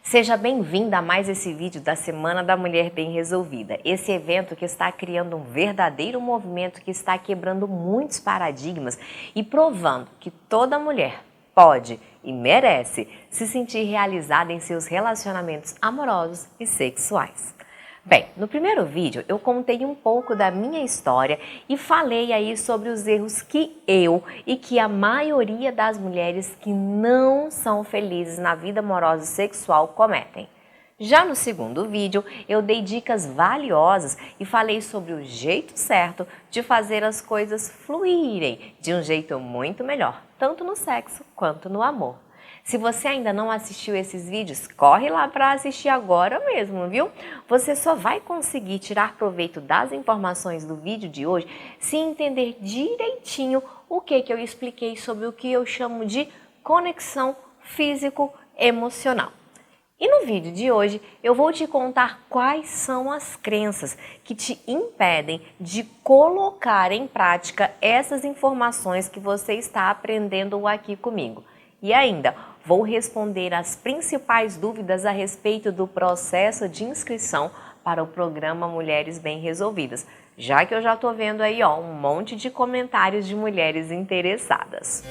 Seja bem-vinda a mais esse vídeo da Semana da Mulher Bem Resolvida. Esse evento que está criando um verdadeiro movimento que está quebrando muitos paradigmas e provando que toda mulher pode e merece se sentir realizada em seus relacionamentos amorosos e sexuais. Bem, no primeiro vídeo eu contei um pouco da minha história e falei aí sobre os erros que eu e que a maioria das mulheres que não são felizes na vida amorosa e sexual cometem. Já no segundo vídeo eu dei dicas valiosas e falei sobre o jeito certo de fazer as coisas fluírem de um jeito muito melhor, tanto no sexo quanto no amor. Se você ainda não assistiu esses vídeos, corre lá para assistir agora mesmo, viu? Você só vai conseguir tirar proveito das informações do vídeo de hoje se entender direitinho o que eu expliquei sobre o que eu chamo de conexão físico-emocional. E no vídeo de hoje eu vou te contar quais são as crenças que te impedem de colocar em prática essas informações que você está aprendendo aqui comigo. E ainda, vou responder as principais dúvidas a respeito do processo de inscrição para o programa Mulheres Bem Resolvidas, já que eu já estou vendo aí um monte de comentários de mulheres interessadas.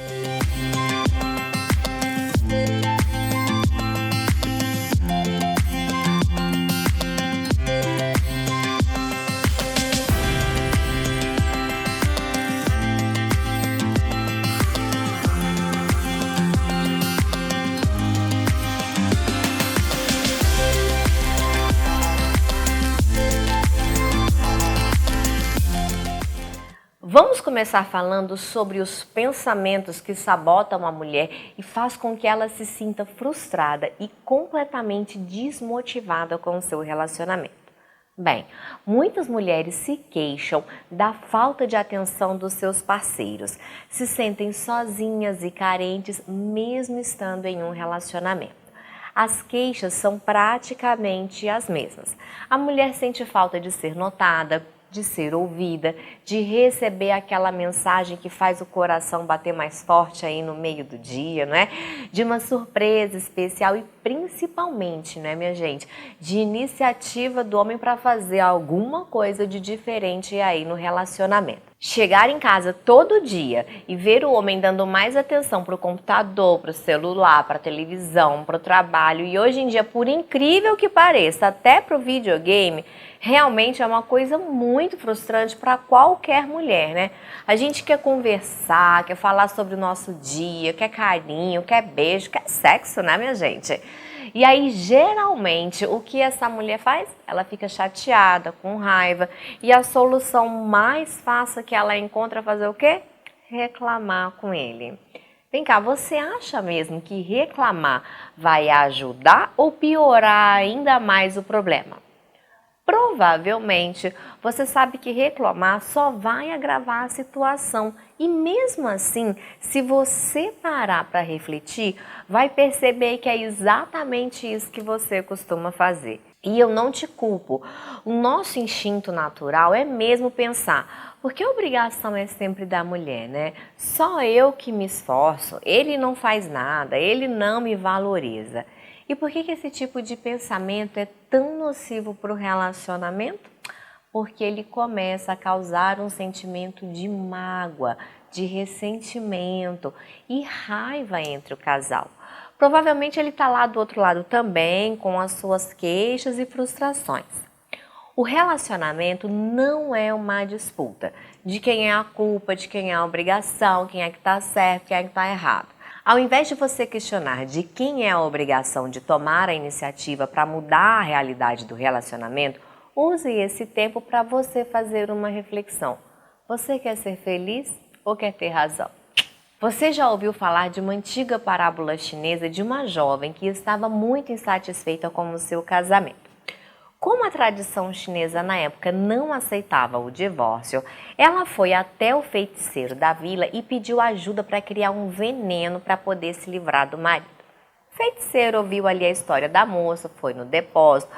Vamos começar falando sobre os pensamentos que sabotam a mulher e faz com que ela se sinta frustrada e completamente desmotivada com o seu relacionamento. Bem, muitas mulheres se queixam da falta de atenção dos seus parceiros, se sentem sozinhas e carentes mesmo estando em um relacionamento. As queixas são praticamente as mesmas. A mulher sente falta de ser notada, de ser ouvida, de receber aquela mensagem que faz o coração bater mais forte aí no meio do dia, não é? De uma surpresa especial e principalmente, né, minha gente, de iniciativa do homem para fazer alguma coisa de diferente aí no relacionamento. Chegar em casa todo dia e ver o homem dando mais atenção para o computador, para o celular, para a televisão, para o trabalho e hoje em dia, por incrível que pareça, até para o videogame, realmente é uma coisa muito frustrante para qualquer mulher, né? A gente quer conversar, quer falar sobre o nosso dia, quer carinho, quer beijo, quer sexo, né, minha gente? E aí, geralmente, o que essa mulher faz? Ela fica chateada, com raiva. E a solução mais fácil que ela encontra é fazer o quê? Reclamar com ele. Vem cá, você acha mesmo que reclamar vai ajudar ou piorar ainda mais o problema? Provavelmente, você sabe que reclamar só vai agravar a situação e mesmo assim, se você parar para refletir, vai perceber que é exatamente isso que você costuma fazer. E eu não te culpo, o nosso instinto natural é mesmo pensar, porque a obrigação é sempre da mulher, né? Só eu que me esforço, ele não faz nada, ele não me valoriza. E por que esse tipo de pensamento é tão nocivo para o relacionamento? Porque ele começa a causar um sentimento de mágoa, de ressentimento e raiva entre o casal. Provavelmente ele está lá do outro lado também, com as suas queixas e frustrações. O relacionamento não é uma disputa de quem é a culpa, de quem é a obrigação, quem é que está certo, quem é que está errado. Ao invés de você questionar de quem é a obrigação de tomar a iniciativa para mudar a realidade do relacionamento, use esse tempo para você fazer uma reflexão. Você quer ser feliz ou quer ter razão? Você já ouviu falar de uma antiga parábola chinesa de uma jovem que estava muito insatisfeita com o seu casamento? Como a tradição chinesa na época não aceitava o divórcio, ela foi até o feiticeiro da vila e pediu ajuda para criar um veneno para poder se livrar do marido. O feiticeiro ouviu ali a história da moça, foi no depósito,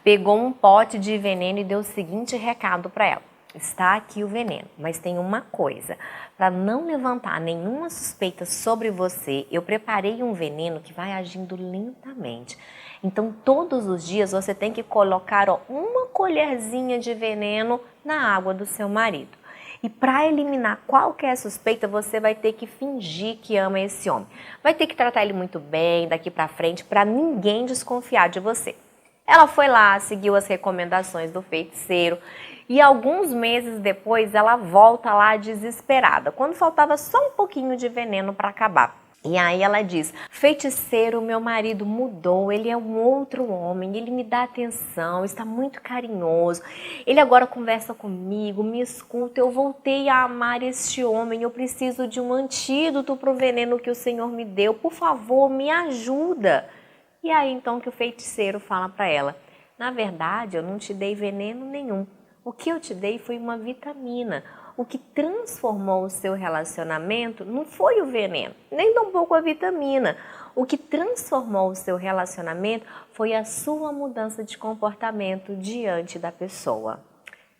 pegou um pote de veneno e deu o seguinte recado para ela: está aqui o veneno, mas tem uma coisa, para não levantar nenhuma suspeita sobre você, eu preparei um veneno que vai agindo lentamente. Então, todos os dias você tem que colocar uma colherzinha de veneno na água do seu marido. E para eliminar qualquer suspeita, você vai ter que fingir que ama esse homem. Vai ter que tratar ele muito bem daqui para frente para ninguém desconfiar de você. Ela foi lá, seguiu as recomendações do feiticeiro e alguns meses depois ela volta lá desesperada, quando faltava só um pouquinho de veneno para acabar. E aí ela diz: feiticeiro, meu marido mudou, ele é um outro homem, ele me dá atenção, está muito carinhoso, ele agora conversa comigo, me escuta, eu voltei a amar este homem, eu preciso de um antídoto para o veneno que o Senhor me deu, por favor, me ajuda. E aí então que o feiticeiro fala para ela: na verdade eu não te dei veneno nenhum, o que eu te dei foi uma vitamina. O que transformou o seu relacionamento não foi o veneno, nem tampouco a vitamina. O que transformou o seu relacionamento foi a sua mudança de comportamento diante da pessoa.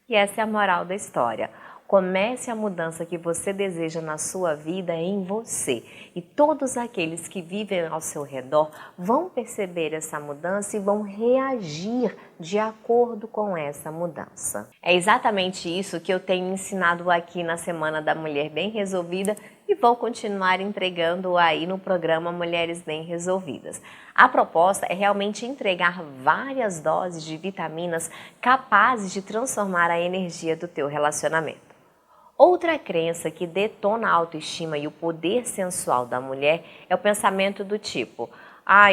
E essa é a moral da história. Comece a mudança que você deseja na sua vida em você. E todos aqueles que vivem ao seu redor vão perceber essa mudança e vão reagir de acordo com essa mudança. É exatamente isso que eu tenho ensinado aqui na Semana da Mulher Bem Resolvida e vou continuar entregando aí no programa Mulheres Bem Resolvidas. A proposta é realmente entregar várias doses de vitaminas capazes de transformar a energia do teu relacionamento. Outra crença que detona a autoestima e o poder sensual da mulher é o pensamento do tipo: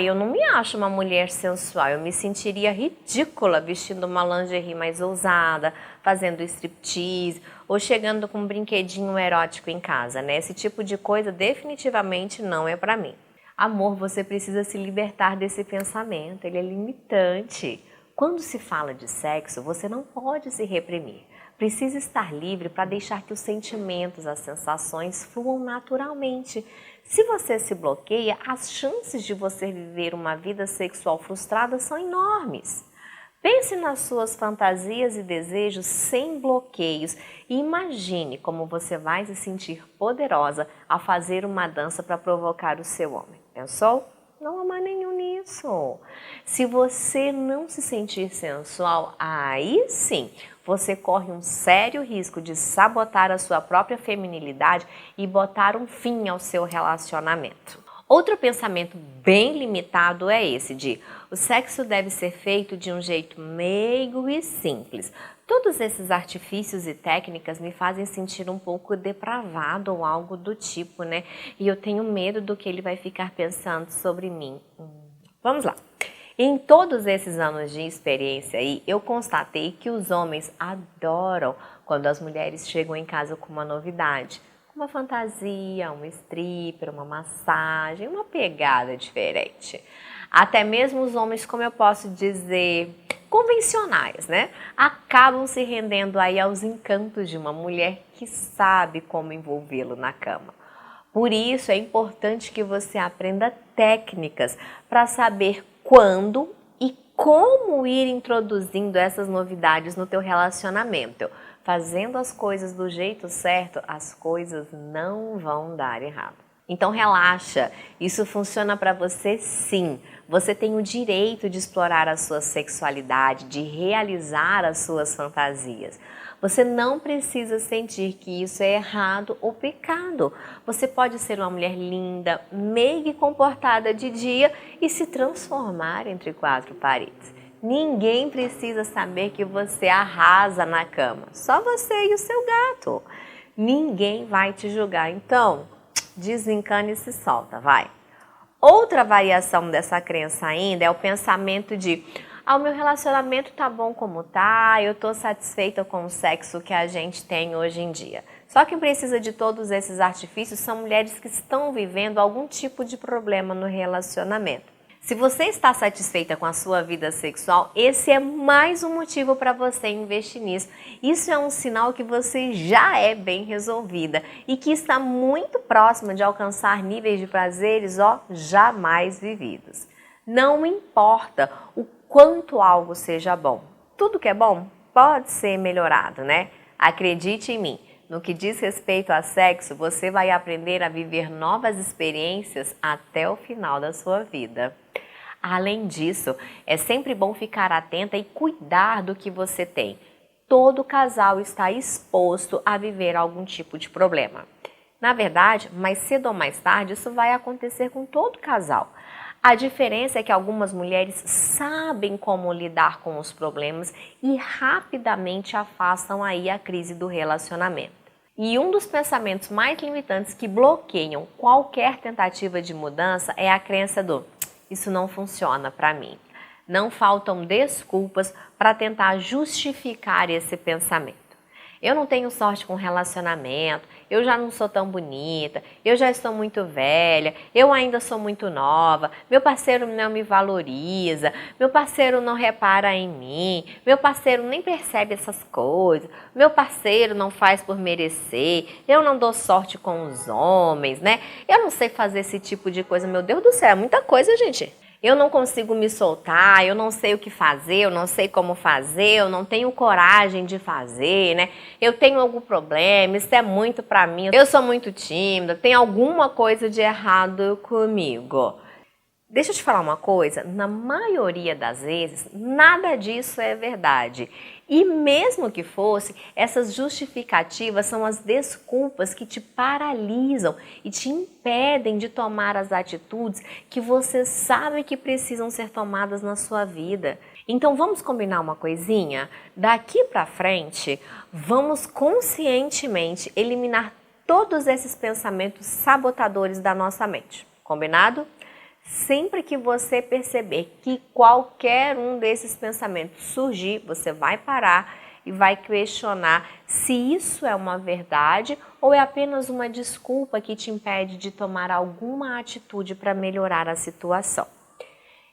eu não me acho uma mulher sensual, eu me sentiria ridícula vestindo uma lingerie mais ousada, fazendo striptease ou chegando com um brinquedinho erótico em casa, né? Esse tipo de coisa definitivamente não é para mim. Amor, você precisa se libertar desse pensamento, ele é limitante. Quando se fala de sexo, você não pode se reprimir. Precisa estar livre para deixar que os sentimentos, as sensações fluam naturalmente. Se você se bloqueia, as chances de você viver uma vida sexual frustrada são enormes. Pense nas suas fantasias e desejos sem bloqueios e imagine como você vai se sentir poderosa ao fazer uma dança para provocar o seu homem. Pensou? Não há mais nenhum nisso. Se você não se sentir sensual, aí sim, você corre um sério risco de sabotar a sua própria feminilidade e botar um fim ao seu relacionamento. Outro pensamento bem limitado é esse de: o sexo deve ser feito de um jeito meigo e simples. Todos esses artifícios e técnicas me fazem sentir um pouco depravado ou algo do tipo, né? E eu tenho medo do que ele vai ficar pensando sobre mim. Vamos lá. Em todos esses anos de experiência aí, eu constatei que os homens adoram quando as mulheres chegam em casa com uma novidade. Uma fantasia, um stripper, uma massagem, uma pegada diferente. Até mesmo os homens, como eu posso dizer, convencionais, né? Acabam se rendendo aí aos encantos de uma mulher que sabe como envolvê-lo na cama. Por isso é importante que você aprenda técnicas para saber quando e como ir introduzindo essas novidades no teu relacionamento. Fazendo as coisas do jeito certo, as coisas não vão dar errado. Então relaxa, isso funciona para você sim. Você tem o direito de explorar a sua sexualidade, de realizar as suas fantasias. Você não precisa sentir que isso é errado ou pecado. Você pode ser uma mulher linda, meiga e comportada de dia e se transformar entre quatro paredes. Ninguém precisa saber que você arrasa na cama, só você e o seu gato. Ninguém vai te julgar, então desencana e se solta, vai. Outra variação dessa crença ainda é o pensamento de: o meu relacionamento tá bom como tá, eu tô satisfeita com o sexo que a gente tem hoje em dia. Só quem precisa de todos esses artifícios são mulheres que estão vivendo algum tipo de problema no relacionamento. Se você está satisfeita com a sua vida sexual, esse é mais um motivo para você investir nisso. Isso é um sinal que você já é bem resolvida e que está muito próxima de alcançar níveis de prazeres, jamais vividos. Não importa o quanto algo seja bom. Tudo que é bom pode ser melhorado, né? Acredite em mim. No que diz respeito a sexo, você vai aprender a viver novas experiências até o final da sua vida. Além disso, é sempre bom ficar atenta e cuidar do que você tem. Todo casal está exposto a viver algum tipo de problema. Na verdade, mais cedo ou mais tarde, isso vai acontecer com todo casal. A diferença é que algumas mulheres sabem como lidar com os problemas e rapidamente afastam aí a crise do relacionamento. E um dos pensamentos mais limitantes que bloqueiam qualquer tentativa de mudança é a crença do "isso não funciona para mim". Não faltam desculpas para tentar justificar esse pensamento. Eu não tenho sorte com relacionamento, eu já não sou tão bonita, eu já estou muito velha, eu ainda sou muito nova, meu parceiro não me valoriza, meu parceiro não repara em mim, meu parceiro nem percebe essas coisas, meu parceiro não faz por merecer, eu não dou sorte com os homens, né? Eu não sei fazer esse tipo de coisa, meu Deus do céu, é muita coisa, gente. Eu não consigo me soltar, eu não sei o que fazer, eu não sei como fazer, eu não tenho coragem de fazer, né? Eu tenho algum problema, isso é muito pra mim, eu sou muito tímida, tem alguma coisa de errado comigo. Deixa eu te falar uma coisa, na maioria das vezes, nada disso é verdade. E mesmo que fosse, essas justificativas são as desculpas que te paralisam e te impedem de tomar as atitudes que você sabe que precisam ser tomadas na sua vida. Então vamos combinar uma coisinha? Daqui pra frente, vamos conscientemente eliminar todos esses pensamentos sabotadores da nossa mente. Combinado? Sempre que você perceber que qualquer um desses pensamentos surgir, você vai parar e vai questionar se isso é uma verdade ou é apenas uma desculpa que te impede de tomar alguma atitude para melhorar a situação.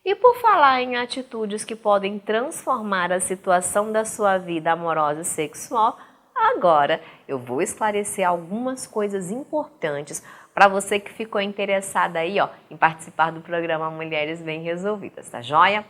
E por falar em atitudes que podem transformar a situação da sua vida amorosa e sexual, agora eu vou esclarecer algumas coisas importantes para você que ficou interessada aí, em participar do programa Mulheres Bem Resolvidas, tá joia?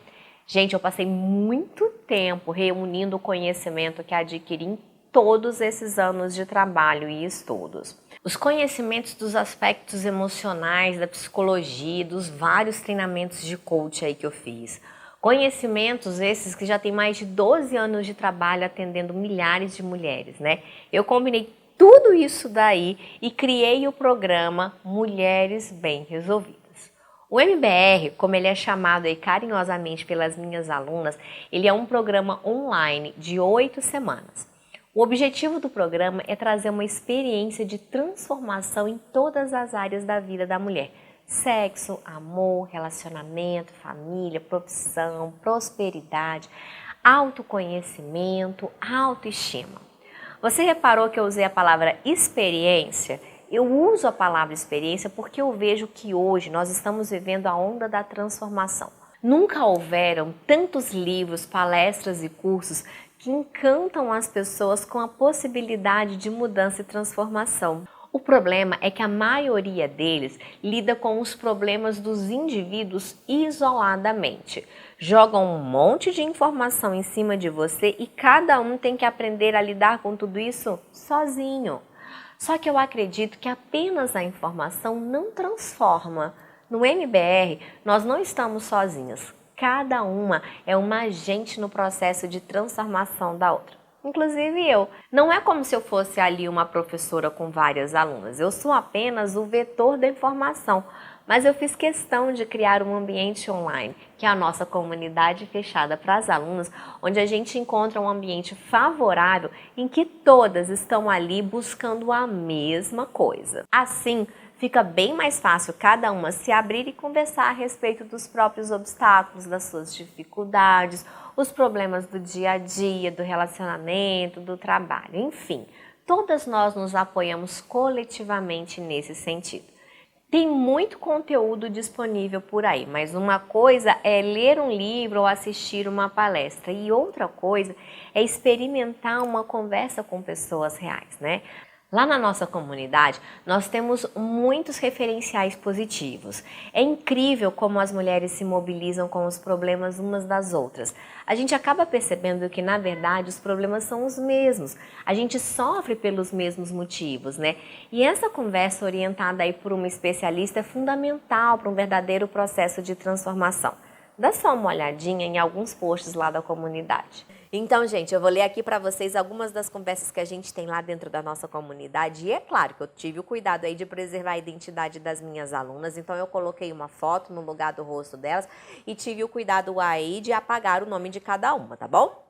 Gente, eu passei muito tempo reunindo o conhecimento que adquiri em todos esses anos de trabalho e estudos. Os conhecimentos dos aspectos emocionais, da psicologia, dos vários treinamentos de coach aí que eu fiz. Conhecimentos esses que já tem mais de 12 anos de trabalho atendendo milhares de mulheres, né? Eu combinei tudo isso daí e criei o programa Mulheres Bem Resolvidas. O MBR, como ele é chamado aí carinhosamente pelas minhas alunas, ele é um programa online de 8 semanas. O objetivo do programa é trazer uma experiência de transformação em todas as áreas da vida da mulher. Sexo, amor, relacionamento, família, profissão, prosperidade, autoconhecimento, autoestima. Você reparou que eu usei a palavra experiência? Eu uso a palavra experiência porque eu vejo que hoje nós estamos vivendo a onda da transformação. Nunca houveram tantos livros, palestras e cursos que encantam as pessoas com a possibilidade de mudança e transformação. O problema é que a maioria deles lida com os problemas dos indivíduos isoladamente. Jogam um monte de informação em cima de você e cada um tem que aprender a lidar com tudo isso sozinho. Só que eu acredito que apenas a informação não transforma. No MBR, nós não estamos sozinhos. Cada uma é uma agente no processo de transformação da outra. Inclusive eu. Não é como se eu fosse ali uma professora com várias alunas. Eu sou apenas o vetor da informação. Mas eu fiz questão de criar um ambiente online, que é a nossa comunidade fechada para as alunas, onde a gente encontra um ambiente favorável em que todas estão ali buscando a mesma coisa. Assim, fica bem mais fácil cada uma se abrir e conversar a respeito dos próprios obstáculos, das suas dificuldades, os problemas do dia a dia, do relacionamento, do trabalho, enfim. Todas nós nos apoiamos coletivamente nesse sentido. Tem muito conteúdo disponível por aí, mas uma coisa é ler um livro ou assistir uma palestra e outra coisa é experimentar uma conversa com pessoas reais, né? Lá na nossa comunidade, nós temos muitos referenciais positivos. É incrível como as mulheres se mobilizam com os problemas umas das outras. A gente acaba percebendo que, na verdade, os problemas são os mesmos. A gente sofre pelos mesmos motivos, né? E essa conversa orientada aí por uma especialista é fundamental para um verdadeiro processo de transformação. Dá só uma olhadinha em alguns posts lá da comunidade. Então, gente, eu vou ler aqui para vocês algumas das conversas que a gente tem lá dentro da nossa comunidade. E é claro que eu tive o cuidado aí de preservar a identidade das minhas alunas. Então, eu coloquei uma foto no lugar do rosto delas e tive o cuidado aí de apagar o nome de cada uma, tá bom?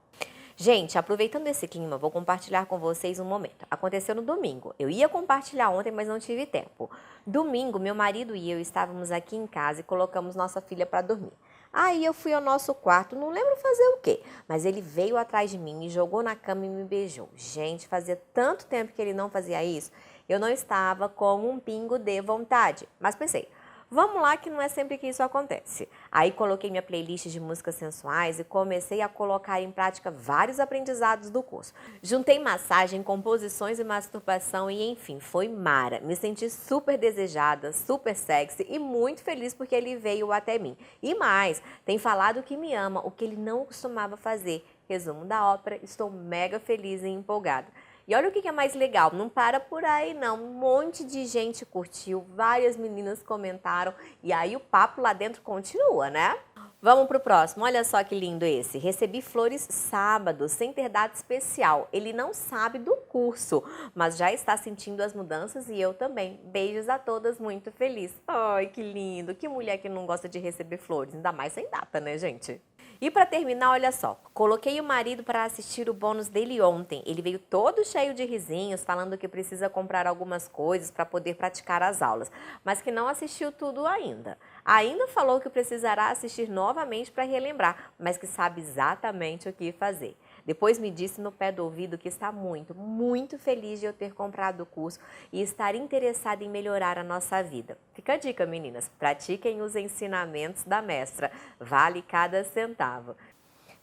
Gente, aproveitando esse clima, vou compartilhar com vocês um momento. Aconteceu no domingo. Eu ia compartilhar ontem, mas não tive tempo. Domingo, meu marido e eu estávamos aqui em casa e colocamos nossa filha para dormir. Aí eu fui ao nosso quarto, não lembro fazer o quê, mas ele veio atrás de mim, me jogou na cama e me beijou. Gente, fazia tanto tempo que ele não fazia isso, eu não estava com um pingo de vontade. Mas pensei, vamos lá que não é sempre que isso acontece. Aí coloquei minha playlist de músicas sensuais e comecei a colocar em prática vários aprendizados do curso. Juntei massagem, composições e masturbação e enfim, foi mara. Me senti super desejada, super sexy e muito feliz porque ele veio até mim. E mais, tem falado que me ama, o que ele não costumava fazer. Resumo da ópera, estou mega feliz e empolgada. E olha o que é mais legal, não para por aí não, um monte de gente curtiu, várias meninas comentaram e aí o papo lá dentro continua, né? Vamos pro próximo, olha só que lindo esse. Recebi flores sábado, sem ter data especial. Ele não sabe do curso, mas já está sentindo as mudanças e eu também. Beijos a todas, muito feliz. Ai, que lindo, que mulher que não gosta de receber flores, ainda mais sem data, né, gente? E para terminar, olha só, coloquei o marido para assistir o bônus dele ontem. Ele veio todo cheio de risinhos, falando que precisa comprar algumas coisas para poder praticar as aulas, mas que não assistiu tudo ainda. Ainda falou que precisará assistir novamente para relembrar, mas que sabe exatamente o que fazer. Depois me disse no pé do ouvido que está muito, muito feliz de eu ter comprado o curso e estar interessada em melhorar a nossa vida. Fica a dica, meninas, pratiquem os ensinamentos da mestra, vale cada centavo.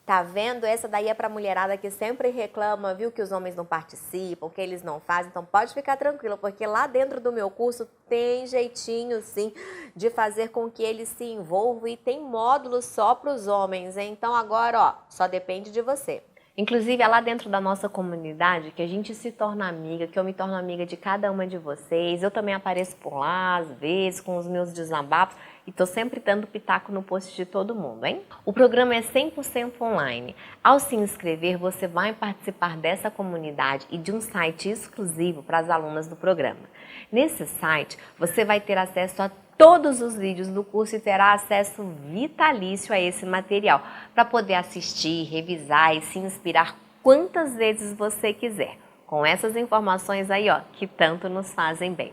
Tá vendo? Essa daí é pra mulherada que sempre reclama, viu, que os homens não participam, que eles não fazem. Então pode ficar tranquila, porque lá dentro do meu curso tem jeitinho, sim, de fazer com que eles se envolvam e tem módulos só pros homens. Então agora, ó, só depende de você. Inclusive, é lá dentro da nossa comunidade que a gente se torna amiga, que eu me torno amiga de cada uma de vocês. Eu também apareço por lá, às vezes, com os meus desabafos e tô sempre dando pitaco no post de todo mundo, hein? O programa é 100% online. Ao se inscrever, você vai participar dessa comunidade e de um site exclusivo para as alunas do programa. Nesse site, você vai ter acesso a todos os vídeos do curso e terá acesso vitalício a esse material para poder assistir, revisar e se inspirar quantas vezes você quiser. Com essas informações aí, ó, que tanto nos fazem bem.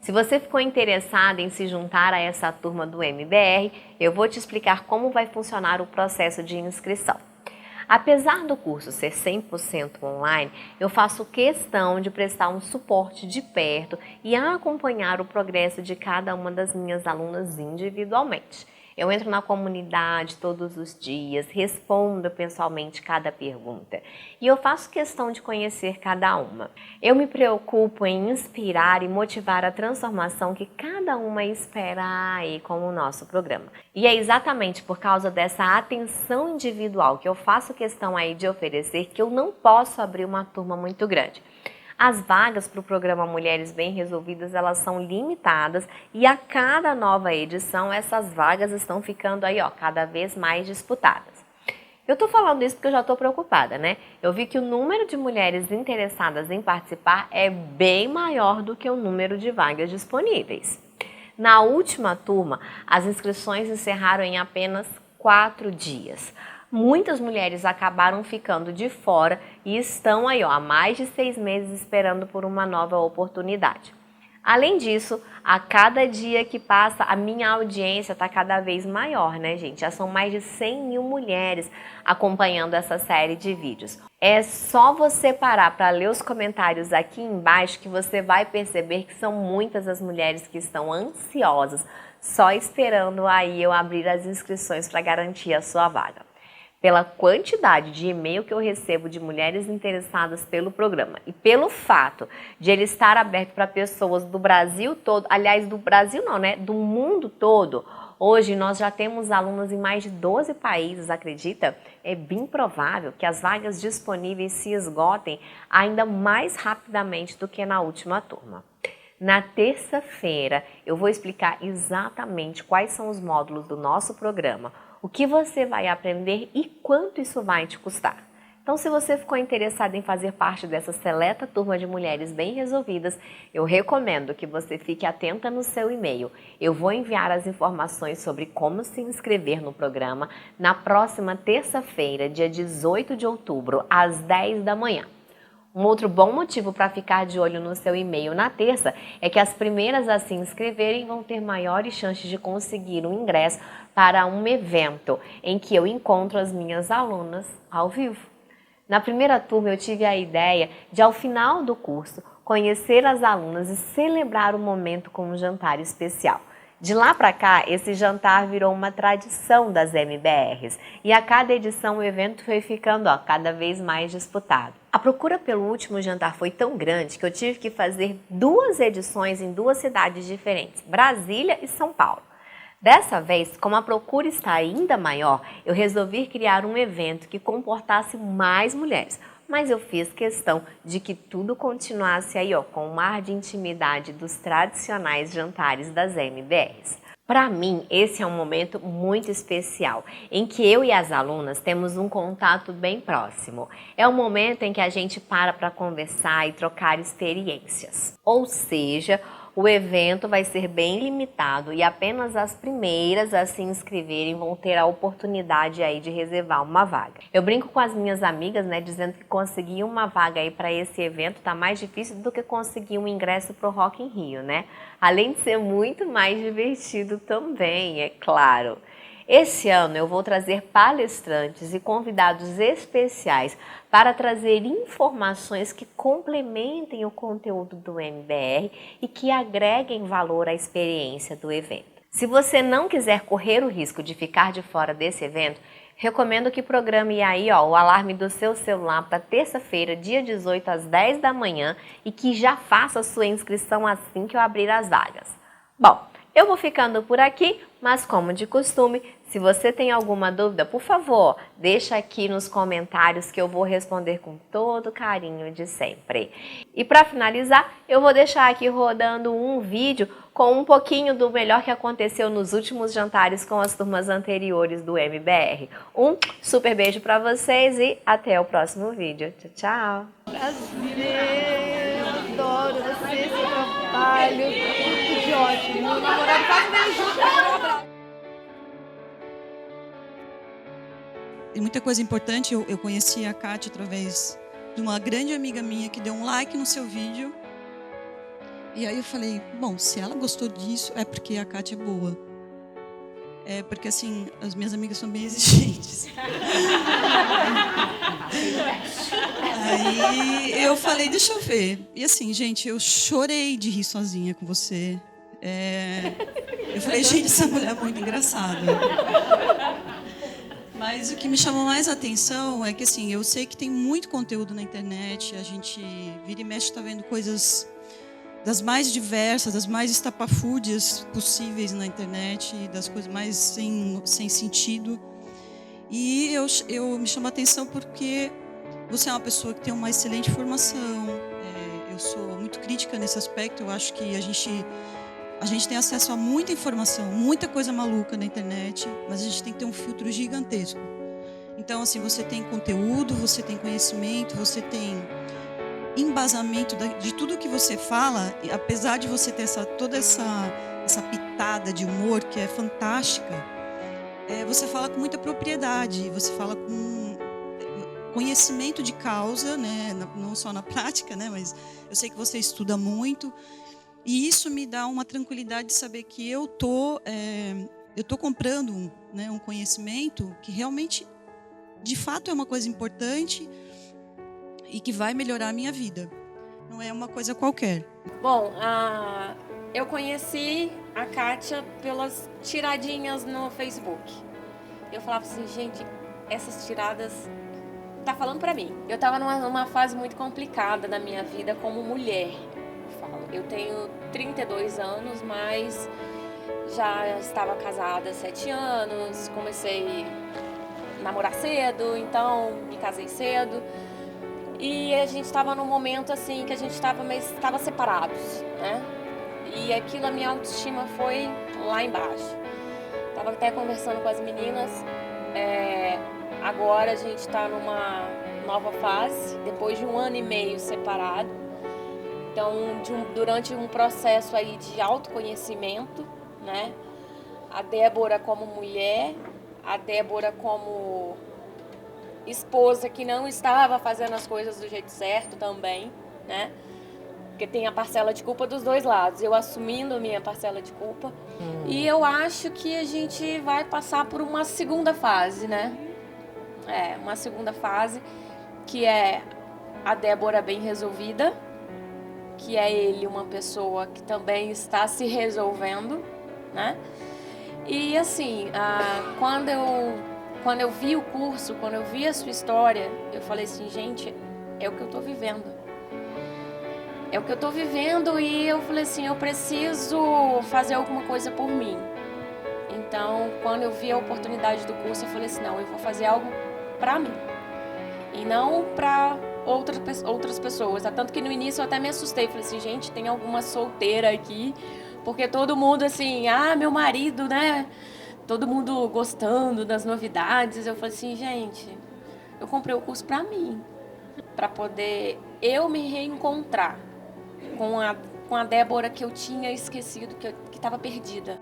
Se você ficou interessado em se juntar a essa turma do MBR, eu vou te explicar como vai funcionar o processo de inscrição. Apesar do curso ser 100% online, eu faço questão de prestar um suporte de perto e acompanhar o progresso de cada uma das minhas alunas individualmente. Eu entro na comunidade todos os dias, respondo pessoalmente cada pergunta e eu faço questão de conhecer cada uma. Eu me preocupo em inspirar e motivar a transformação que cada uma espera aí com o nosso programa. E é exatamente por causa dessa atenção individual que eu faço questão aí de oferecer que eu não posso abrir uma turma muito grande. As vagas para o programa Mulheres Bem Resolvidas, elas são limitadas e a cada nova edição essas vagas estão ficando aí, ó, cada vez mais disputadas. Eu tô falando isso porque eu já tô preocupada, né? Eu vi que o número de mulheres interessadas em participar é bem maior do que o número de vagas disponíveis. Na última turma, as inscrições encerraram em apenas 4 dias. Muitas mulheres acabaram ficando de fora e estão aí, ó, há mais de 6 meses esperando por uma nova oportunidade. Além disso, a cada dia que passa, a minha audiência está cada vez maior, né, gente? Já são mais de 100 mil mulheres acompanhando essa série de vídeos. É só você parar para ler os comentários aqui embaixo que você vai perceber que são muitas as mulheres que estão ansiosas, só esperando aí eu abrir as inscrições para garantir a sua vaga. Pela quantidade de e-mail que eu recebo de mulheres interessadas pelo programa e pelo fato de ele estar aberto para pessoas do Brasil todo, aliás, do Brasil não, né? Do mundo todo. Hoje nós já temos alunos em mais de 12 países, acredita? É bem provável que as vagas disponíveis se esgotem ainda mais rapidamente do que na última turma. Na terça-feira eu vou explicar exatamente quais são os módulos do nosso programa, o que você vai aprender e quanto isso vai te custar. Então, se você ficou interessado em fazer parte dessa seleta turma de mulheres bem resolvidas, eu recomendo que você fique atenta no seu e-mail. Eu vou enviar as informações sobre como se inscrever no programa na próxima terça-feira, dia 18 de outubro, às 10 da manhã. Um outro bom motivo para ficar de olho no seu e-mail na terça é que as primeiras a se inscreverem vão ter maiores chances de conseguir um ingresso para um evento em que eu encontro as minhas alunas ao vivo. Na primeira turma eu tive a ideia de, ao final do curso, conhecer as alunas e celebrar o momento com um jantar especial. De lá para cá, esse jantar virou uma tradição das MBRs e a cada edição o evento foi ficando cada vez mais disputado. A procura pelo último jantar foi tão grande que eu tive que fazer 2 edições em 2 cidades diferentes, Brasília e São Paulo. Dessa vez, como a procura está ainda maior, eu resolvi criar um evento que comportasse mais mulheres, mas eu fiz questão de que tudo continuasse aí com o mar de intimidade dos tradicionais jantares das MBRs. Para mim, esse é um momento muito especial, em que eu e as alunas temos um contato bem próximo. É um momento em que a gente para conversar e trocar experiências. Ou seja, o evento vai ser bem limitado e apenas as primeiras a se inscreverem vão ter a oportunidade aí de reservar uma vaga. Eu brinco com as minhas amigas, dizendo que conseguir uma vaga aí para esse evento tá mais difícil do que conseguir um ingresso pro Rock in Rio, Além de ser muito mais divertido também, é claro. Esse ano eu vou trazer palestrantes e convidados especiais para trazer informações que complementem o conteúdo do MBR e que agreguem valor à experiência do evento. Se você não quiser correr o risco de ficar de fora desse evento, recomendo que programe aí o alarme do seu celular para terça-feira, dia 18, às 10 da manhã e que já faça a sua inscrição assim que eu abrir as vagas. Bom, eu vou ficando por aqui, mas como de costume, se você tem alguma dúvida, por favor, deixa aqui nos comentários que eu vou responder com todo o carinho de sempre. E para finalizar, eu vou deixar aqui rodando um vídeo com um pouquinho do melhor que aconteceu nos últimos jantares com as turmas anteriores do MBR. Um super beijo para vocês e até o próximo vídeo. Tchau, tchau! Prazer, adoro você, seu trabalho, tudo de ótimo. Meu namorado quase veio junto para dar um abraço. E muita coisa importante, eu conheci a Kátia através de uma grande amiga minha que deu um like no seu vídeo. E aí eu falei, bom, se ela gostou disso, é porque a Kátia é boa. É porque, assim, as minhas amigas são bem exigentes. Aí eu falei, deixa eu ver. E assim, gente, eu chorei de rir sozinha com você. Eu falei, gente, essa mulher é muito engraçada. Mas o que me chamou mais a atenção é que, assim, eu sei que tem muito conteúdo na internet, a gente vira e mexe está vendo coisas das mais diversas, das mais estapafúrdias possíveis na internet, das coisas mais sem sentido. E eu me chamo a atenção porque você é uma pessoa que tem uma excelente formação, eu sou muito crítica nesse aspecto, eu acho que a gente tem acesso a muita informação, muita coisa maluca na internet, mas a gente tem que ter um filtro gigantesco. Então, assim, você tem conteúdo, você tem conhecimento, você tem embasamento de tudo que você fala, e apesar de você ter toda essa pitada de humor que é fantástica, você fala com muita propriedade, você fala com conhecimento de causa, não só na prática, mas eu sei que você estuda muito. E isso me dá uma tranquilidade de saber que eu tô comprando um conhecimento que realmente, de fato, é uma coisa importante e que vai melhorar a minha vida. Não é uma coisa qualquer. Bom, eu conheci a Kátia pelas tiradinhas no Facebook. Eu falava assim, gente, essas tiradas tá falando pra mim. Eu tava numa fase muito complicada da minha vida como mulher. Eu tenho 32 anos, mas já estava casada há 7 anos, comecei a namorar cedo, então me casei cedo. E a gente estava num momento assim que a gente estava separados, E aquilo, a minha autoestima foi lá embaixo. Estava até conversando com as meninas. Agora a gente está numa nova fase, depois de 1 ano e meio separado. Então, durante um processo aí de autoconhecimento, né? A Débora como mulher, a Débora como esposa que não estava fazendo as coisas do jeito certo também, né? Porque tem a parcela de culpa dos dois lados. Eu assumindo a minha parcela de culpa. E eu acho que a gente vai passar por uma segunda fase, né? Uma segunda fase, que é a Débora bem resolvida, que é ele uma pessoa que também está se resolvendo, né? E assim, quando eu vi o curso, quando eu vi a sua história, eu falei assim, gente, é o que eu tô vivendo. É o que eu tô vivendo e eu falei assim, eu preciso fazer alguma coisa por mim. Então, quando eu vi a oportunidade do curso, eu falei assim, não, eu vou fazer algo pra mim. E não pra outras pessoas. Tanto que no início eu até me assustei. Falei assim, gente, tem alguma solteira aqui. Porque todo mundo assim, meu marido, né? Todo mundo gostando das novidades. Eu falei assim, gente, eu comprei o curso pra mim. Pra poder eu me reencontrar com a Débora que eu tinha esquecido, que estava perdida.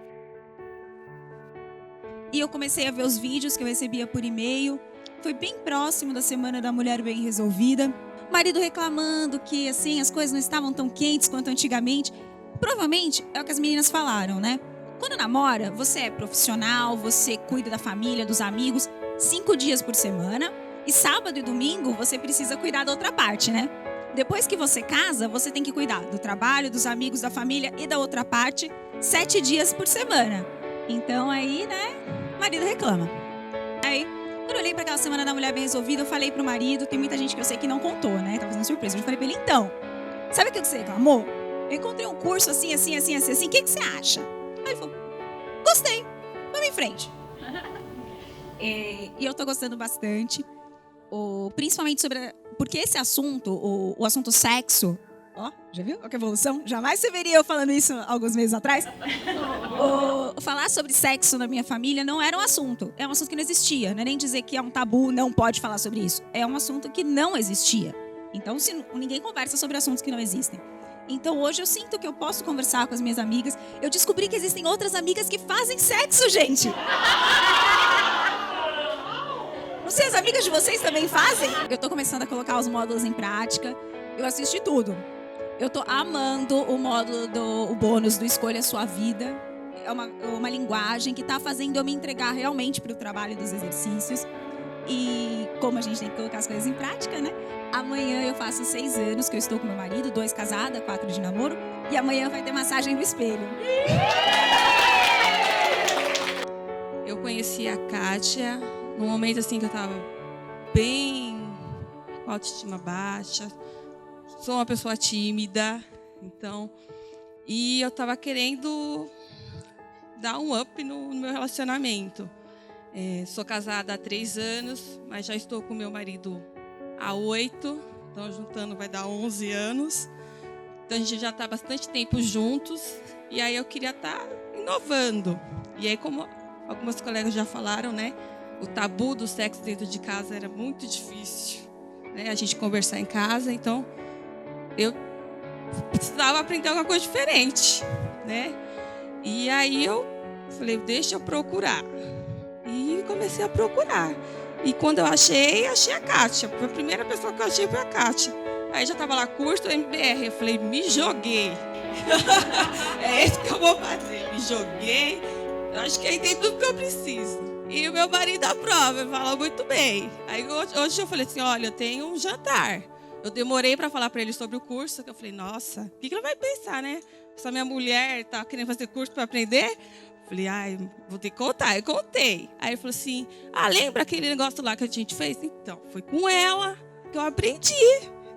E eu comecei a ver os vídeos que eu recebia por e-mail. Foi bem próximo da Semana da Mulher Bem Resolvida. O marido reclamando que assim as coisas não estavam tão quentes quanto antigamente. Provavelmente é o que as meninas falaram, né? Quando namora, você é profissional, você cuida da família, dos amigos, 5 dias por semana. E sábado e domingo você precisa cuidar da outra parte, né? Depois que você casa, você tem que cuidar do trabalho, dos amigos, da família e da outra parte, 7 dias por semana. Então aí, né, o marido reclama. Aí, quando eu olhei para aquela Semana da Mulher Bem Resolvida, eu falei pro marido, tem muita gente que eu sei que não contou, né, tá fazendo surpresa. Eu falei pra ele, então, sabe aquilo que você reclamou? Eu encontrei um curso assim, o que você acha? Aí ele falou, gostei, vamos em frente. E eu tô gostando bastante, principalmente porque esse assunto, o assunto sexo, já viu? Olha que evolução? Jamais você veria eu falando isso alguns meses atrás. Falar sobre sexo na minha família não era um assunto. É um assunto que não existia. Não é nem dizer que é um tabu, não pode falar sobre isso. É um assunto que não existia. Então, ninguém conversa sobre assuntos que não existem. Então, hoje eu sinto que eu posso conversar com as minhas amigas. Eu descobri que existem outras amigas que fazem sexo, gente. Não sei, as amigas de vocês também fazem? Eu tô começando a colocar os módulos em prática. Eu assisti tudo. Eu tô amando o módulo o bônus do Escolha a Sua Vida. É uma linguagem que tá fazendo eu me entregar realmente pro trabalho dos exercícios. E como a gente tem que colocar as coisas em prática, né? Amanhã eu faço 6 anos que eu estou com meu marido, 2 casada, 4 de namoro. E amanhã vai ter massagem no espelho. Eu conheci a Kátia num momento assim que eu tava bem com a autoestima baixa. Sou uma pessoa tímida, então, e eu tava querendo dar um up no meu relacionamento. Sou casada há 3 anos, mas já estou com meu marido há 8, então juntando vai dar 11 anos. Então a gente já está há bastante tempo juntos, e aí eu queria estar inovando. E aí, como algumas colegas já falaram, né, o tabu do sexo dentro de casa era muito difícil, né, a gente conversar em casa, então eu precisava aprender alguma coisa diferente, né? E aí eu falei, deixa eu procurar. E comecei a procurar. E quando eu achei a Kátia. A primeira pessoa que eu achei foi a Kátia. Aí já estava lá, curso MBR. Eu falei, me joguei. É isso que eu vou fazer. Me joguei. Eu acho que aí tem tudo que eu preciso. E o meu marido aprova, ele fala muito bem. Aí hoje eu falei assim, olha, eu tenho um jantar. Eu demorei para falar para ele sobre o curso, que eu falei, nossa, o que ele vai pensar, né? Essa minha mulher tá querendo fazer curso para aprender? Falei, vou ter que contar. Eu contei. Aí ele falou assim, lembra aquele negócio lá que a gente fez? Então, foi com ela que eu aprendi.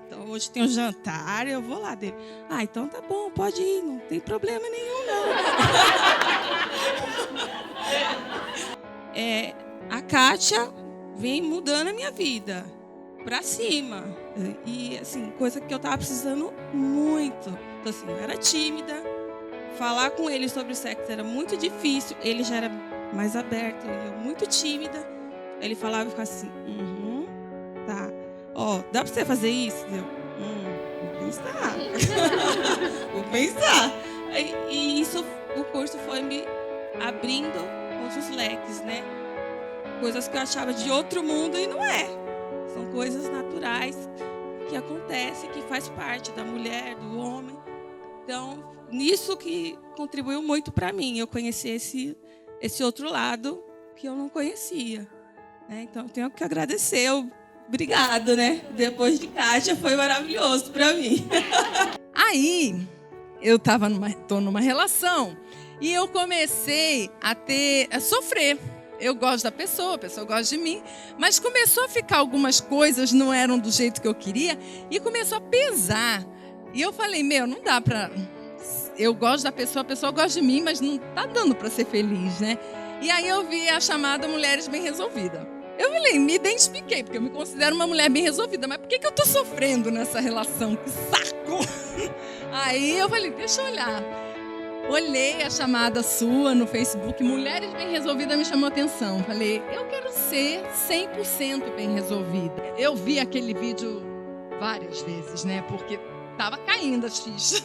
Então, hoje tem um jantar, eu vou lá dele. Então tá bom, pode ir, não tem problema nenhum, não. A Kátia vem mudando a minha vida pra cima. E, assim, coisa que eu tava precisando muito. Então, assim, eu era tímida. Falar com ele sobre sexo era muito difícil. Ele já era mais aberta, e eu muito tímida. Ele falava e ficava assim, tá. Ó, dá pra você fazer isso? Eu, vou pensar. Vou pensar. E isso, o curso foi me abrindo outros leques, né? Coisas que eu achava de outro mundo e não é. São coisas naturais que acontecem, que faz parte da mulher, do homem. Então, nisso que contribuiu muito para mim, eu conheci esse outro lado que eu não conhecia. Né? Então, tenho que agradecer. Obrigado, né? Depois de Kátia, foi maravilhoso para mim. Aí, eu tô numa relação e eu comecei a sofrer. Eu gosto da pessoa, a pessoa gosta de mim, mas começou a ficar algumas coisas, não eram do jeito que eu queria, e começou a pesar. E eu falei, não dá pra... Eu gosto da pessoa, a pessoa gosta de mim, mas não tá dando pra ser feliz, né? E aí eu vi a chamada Mulheres Bem Resolvidas. Eu falei, me identifiquei, porque eu me considero uma mulher bem resolvida, mas por que eu tô sofrendo nessa relação? Que saco! Aí eu falei, deixa eu olhar. Olhei a chamada sua no Facebook, Mulheres Bem Resolvidas, me chamou a atenção. Falei, eu quero ser 100% bem resolvida. Eu vi aquele vídeo várias vezes, né? Porque tava caindo as fichas.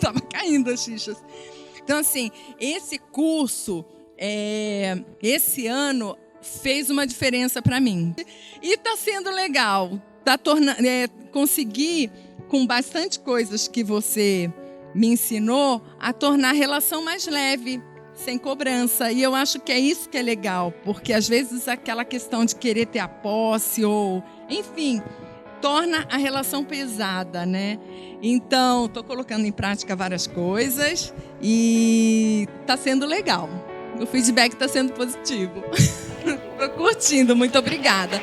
Tava caindo as fichas. Então, assim, esse curso, esse ano, fez uma diferença para mim. E tá sendo legal. Consegui, com bastante coisas que você me ensinou, a tornar a relação mais leve, sem cobrança. E eu acho que é isso que é legal, porque às vezes aquela questão de querer ter a posse ou, enfim, torna a relação pesada, né? Então, estou colocando em prática várias coisas e está sendo legal. O feedback está sendo positivo. Estou curtindo, muito obrigada.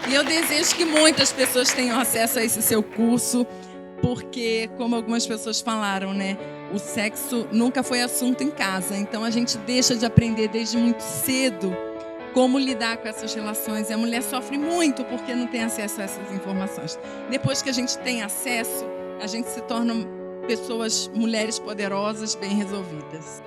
E eu desejo que muitas pessoas tenham acesso a esse seu curso, porque, como algumas pessoas falaram, né, o sexo nunca foi assunto em casa. Então, a gente deixa de aprender desde muito cedo como lidar com essas relações. E a mulher sofre muito porque não tem acesso a essas informações. Depois que a gente tem acesso, a gente se torna pessoas, mulheres poderosas, bem resolvidas.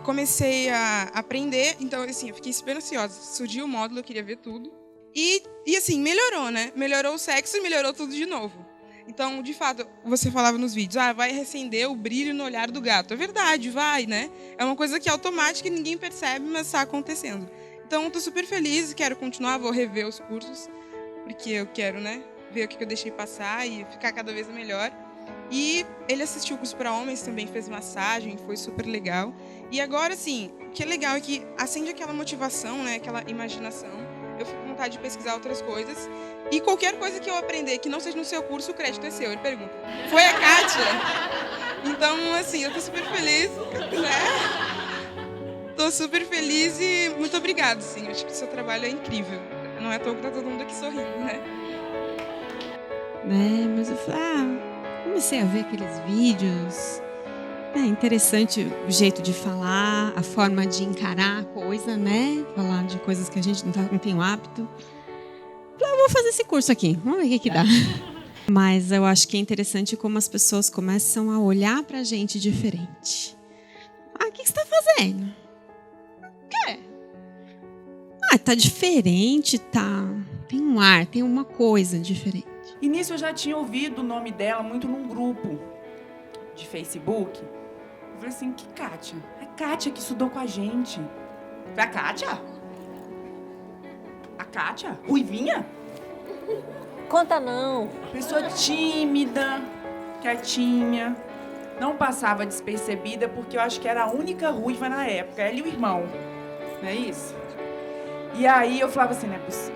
Comecei a aprender, então, assim, eu fiquei super ansiosa. Surgiu o módulo, eu queria ver tudo. E assim, melhorou, né? Melhorou o sexo e melhorou tudo de novo. Então, de fato, você falava nos vídeos, vai reacender o brilho no olhar do gato. É verdade, vai, né? É uma coisa que é automática e ninguém percebe, mas está acontecendo. Então, estou super feliz, quero continuar, vou rever os cursos, porque eu quero, né, ver o que eu deixei passar e ficar cada vez melhor. E ele assistiu o curso para homens, também fez massagem, foi super legal. E agora, assim, o que é legal é que acende aquela motivação, né, aquela imaginação. Eu fico com vontade de pesquisar outras coisas. E qualquer coisa que eu aprender que não seja no seu curso, o crédito é seu. Ele pergunta, foi a Kátia? Então, assim, eu tô super feliz, né? Tô super feliz e muito obrigada, sim. Acho que o seu trabalho é incrível. Não é à toa que tá todo mundo aqui sorrindo, né? Mas eu falei, comecei a ver aqueles vídeos. É interessante o jeito de falar, a forma de encarar a coisa, né? Falar de coisas que a gente não tem o hábito. Eu vou fazer esse curso aqui, vamos ver o que dá. Mas eu acho que é interessante como as pessoas começam a olhar pra gente diferente. O que você tá fazendo? O quê? Tá diferente, tá. Tem um ar, tem uma coisa diferente. E nisso eu já tinha ouvido o nome dela muito num grupo de Facebook. Eu falei assim, que Kátia? É Kátia que estudou com a gente. Foi a Kátia? A Kátia? Ruivinha? Conta não. Pessoa tímida, quietinha. Não passava despercebida porque eu acho que era a única ruiva na época. Ela e o irmão. Não é isso? E aí eu falava assim, não é possível.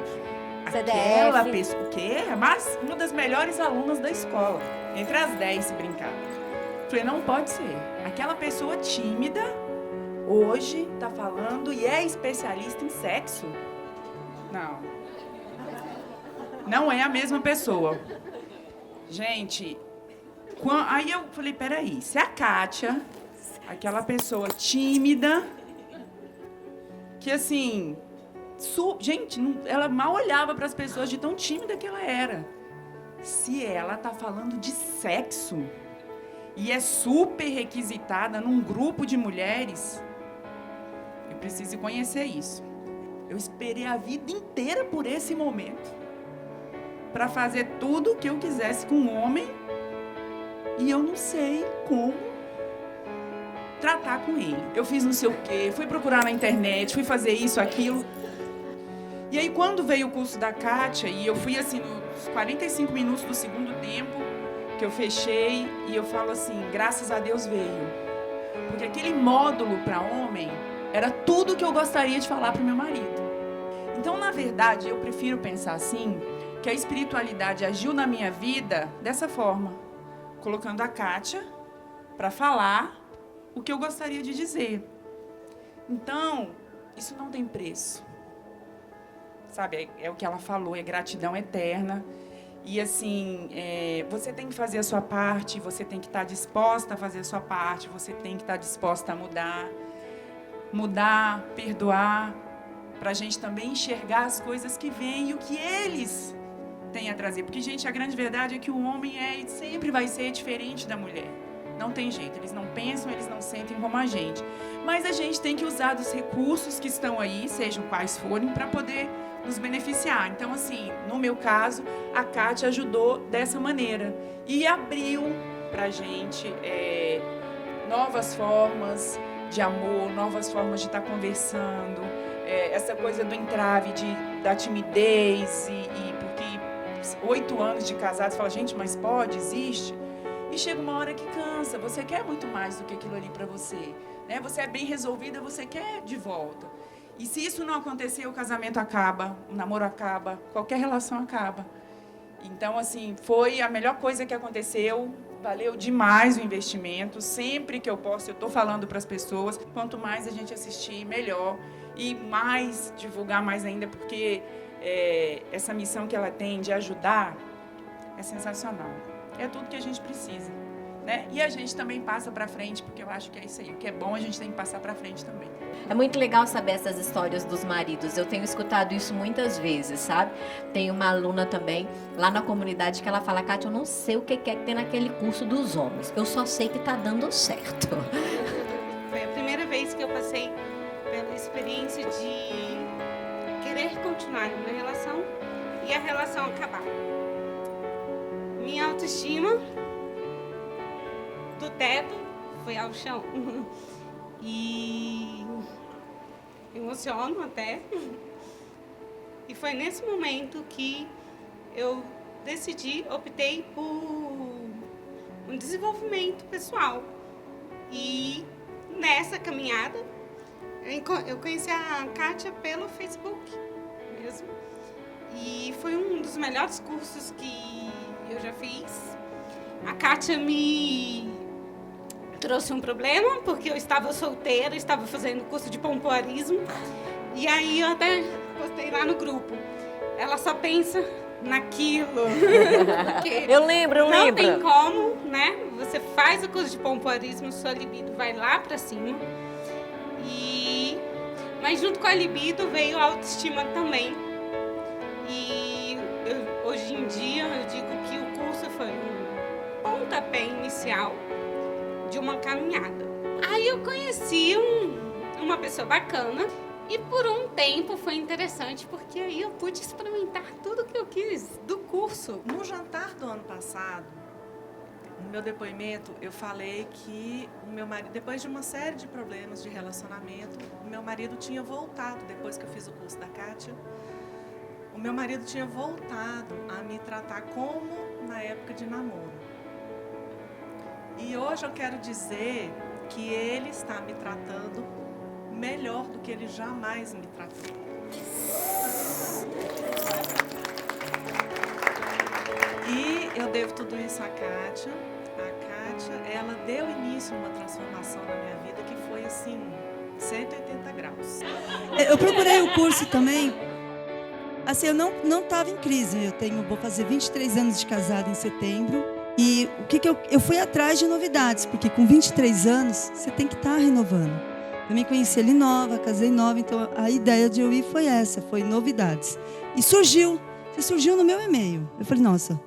Aquela pessoa, o quê? Mas uma das melhores alunas da escola. Entre as 10, se brincar. Falei, não pode ser. Aquela pessoa tímida, hoje, tá falando e é especialista em sexo. Não. Não é a mesma pessoa. Gente, aí eu falei, peraí, se a Kátia, aquela pessoa tímida, que assim... Gente, ela mal olhava para as pessoas de tão tímida que ela era. Se ela tá falando de sexo e é super requisitada num grupo de mulheres, eu precise conhecer isso. Eu esperei a vida inteira por esse momento, para fazer tudo o que eu quisesse com um homem, e eu não sei como tratar com ele. Eu fiz não sei o quê, fui procurar na internet, fui fazer isso, aquilo. E aí, quando veio o curso da Kátia, e eu fui assim, nos 45 minutos do segundo tempo, que eu fechei, e eu falo assim, graças a Deus veio. Porque aquele módulo para homem era tudo que eu gostaria de falar para o meu marido. Então, na verdade, eu prefiro pensar assim, que a espiritualidade agiu na minha vida dessa forma, colocando a Kátia para falar o que eu gostaria de dizer. Então, isso não tem preço. Sabe, é o que ela falou, é gratidão eterna. E assim, você tem que fazer a sua parte, você tem que estar disposta a fazer a sua parte, você tem que estar disposta a mudar, perdoar, para a gente também enxergar as coisas que vêm e o que eles têm a trazer. Porque, gente, a grande verdade é que o homem sempre vai ser diferente da mulher. Não tem jeito, eles não pensam, eles não sentem como a gente. Mas a gente tem que usar dos recursos que estão aí, sejam quais forem, para poder nos beneficiar. Então, assim, no meu caso, a Kátia ajudou dessa maneira e abriu para a gente novas formas de amor, novas formas de estar conversando, essa coisa do entrave, da timidez, e porque 8 anos de casado, você fala, gente, mas pode, existe? E chega uma hora que cansa, você quer muito mais do que aquilo ali para você, né? Você é bem resolvida, você quer de volta. E se isso não acontecer, o casamento acaba, o namoro acaba, qualquer relação acaba. Então, assim, foi a melhor coisa que aconteceu, valeu demais o investimento. Sempre que eu posso, eu estou falando para as pessoas, quanto mais a gente assistir, melhor. E mais, divulgar mais ainda, porque essa missão que ela tem de ajudar é sensacional. É tudo que a gente precisa, né? E a gente também passa para frente, porque eu acho que é isso aí. O que é bom, a gente tem que passar para frente também. É muito legal saber essas histórias dos maridos. Eu tenho escutado isso muitas vezes, sabe? Tem uma aluna também, lá na comunidade, que ela fala, Kátia, eu não sei o que é que tem naquele curso dos homens. Eu só sei que tá dando certo. Foi a primeira vez que eu passei pela experiência de querer continuar numa relação e a relação acabar. Minha autoestima do teto foi ao chão. E emociono até. E foi nesse momento que eu optei por um desenvolvimento pessoal. E nessa caminhada, eu conheci a Kátia pelo Facebook mesmo. E foi um dos melhores cursos que eu já fiz. A Kátia me trouxe um problema, porque eu estava solteira, estava fazendo curso de pompoarismo. E aí eu até postei lá no grupo. Ela só pensa naquilo. Eu lembro. Não tem como, né? Você faz o curso de pompoarismo, sua libido vai lá pra cima. Mas junto com a libido veio a autoestima também. E hoje em dia eu digo que o curso foi um pontapé inicial de uma caminhada. Aí eu conheci uma pessoa bacana e por um tempo foi interessante, porque aí eu pude experimentar tudo que eu quis do curso. No jantar do ano passado, no meu depoimento, eu falei que o meu marido, depois de uma série de problemas de relacionamento, o meu marido tinha voltado, depois que eu fiz o curso da Kátia, o meu marido tinha voltado a me tratar como na época de namoro. E hoje eu quero dizer que ele está me tratando melhor do que ele jamais me tratou. E eu devo tudo isso à Kátia. A Kátia, ela deu início a uma transformação na minha vida que foi assim, 180 graus. Eu procurei o curso também. Assim, eu não estava em crise. Vou fazer 23 anos de casada em setembro. E o que eu fui atrás de novidades, porque com 23 anos você tem que estar renovando. Eu me conheci ali nova, casei nova, então a ideia de eu ir foi essa, foi novidades. E surgiu no meu e-mail. Eu falei, nossa,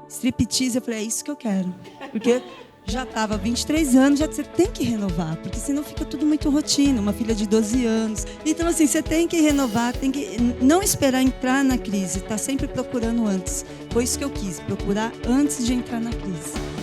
striptease, eu falei, é isso que eu quero. Porque já estava 23 anos, já você tem que renovar, porque senão fica tudo muito rotina, uma filha de 12 anos. Então, assim, você tem que renovar, tem que não esperar entrar na crise, tá sempre procurando antes. Foi isso que eu quis, procurar antes de entrar na crise.